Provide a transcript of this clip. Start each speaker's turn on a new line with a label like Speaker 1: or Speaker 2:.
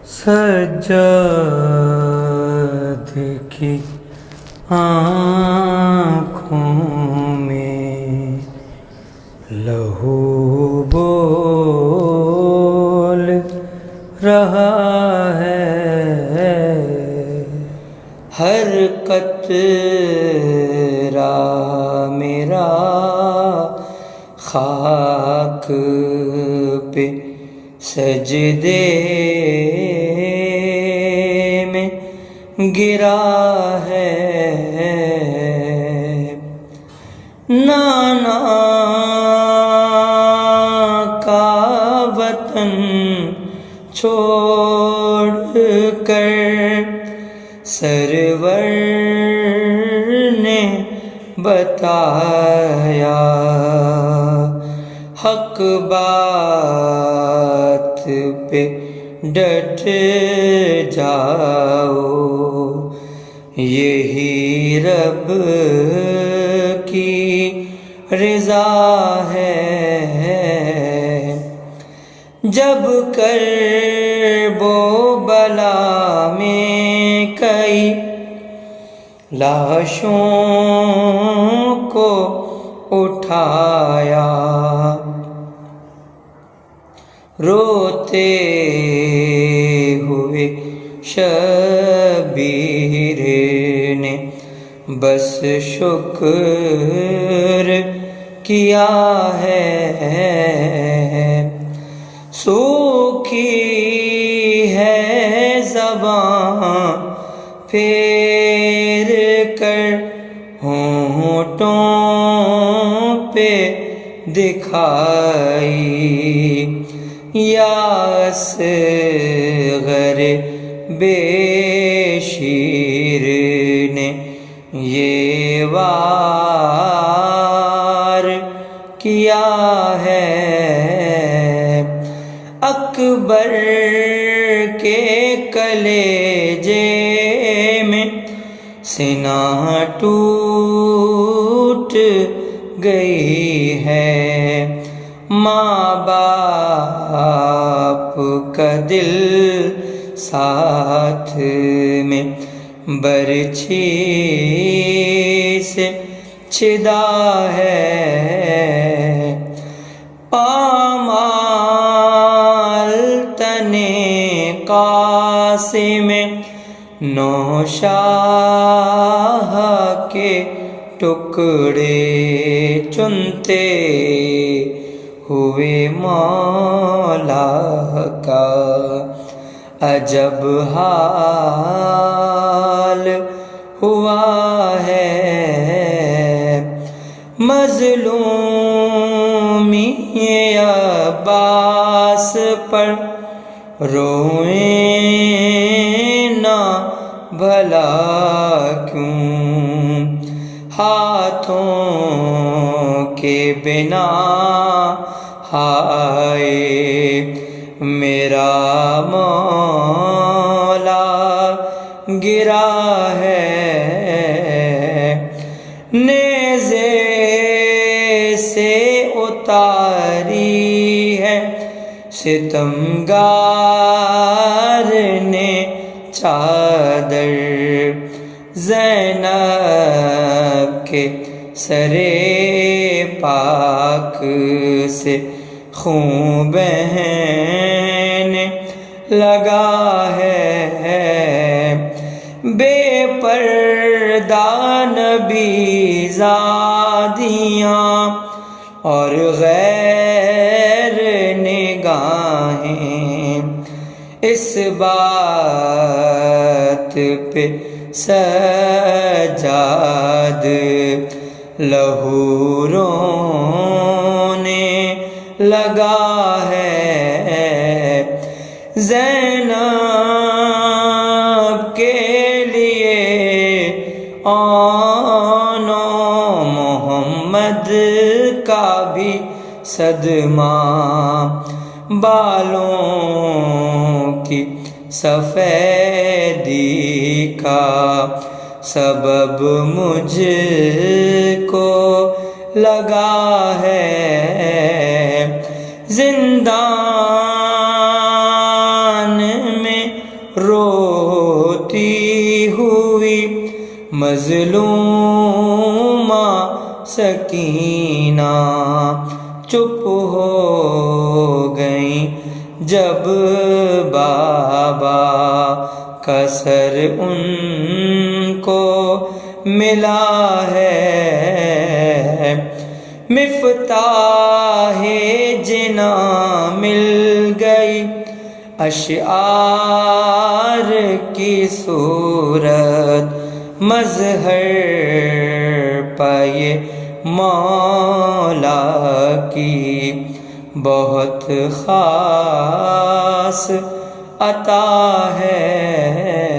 Speaker 1: سجاد کی آنکھوں میں لہو بول رہا ہے، ہر قطرہ میرا خاک پہ سجدے میں گرا ہے، نانا کا وطن چھوڑ کر سرور نے بتایا حق بات پہ ڈٹ جاؤ، یہی رب کی رضا ہے۔ جب کرب و بلا میں کئی لاشوں کو اٹھایا، روتے ہوئے شبیر نے بس شکر کیا ہے، سوکھی ہے زبان پھیر کر ہونٹوں پہ دکھائی، یا اصغر بے شیر نے یہ وار کیا ہے، اکبر کے کلیجے میں سینہ ٹوٹ گئی ہے، ماں باپ کا دل ساتھ میں برچھی سے چھدا ہے، پامال تنے قاسم نوشاہ کے ٹکڑے چنتے ہوئے مولا کا عجب حال ہوا ہے، مظلومی عباس پر روئیں نہ بھلا کیوں، ہاتھوں کے بنا ہائے میرا مولا گرا ہے، نیزے سے اتاری ہے ستمگار نے چادر، زینب کے سرے پاک سے خون بہنے لگا ہے، بے پردہ نبی زادیاں اور غیر نگاہیں اس بات پہ سجاد لہو رونے لگا ہے، زینب کے لیے آن محمد کا بھی صدمہ، بالوں کی سفیدی کا سبب مجھ کو لگا ہے، زندان میں روتی ہوئی مظلومہ سکینہ چپ ہو گئیں جب بابا کا سر ان کو ملا ہے۔ مفتاح جنا مل گئی اشعار کی صورت مظہر پائے مولا کی بہت خاص عطا ہے۔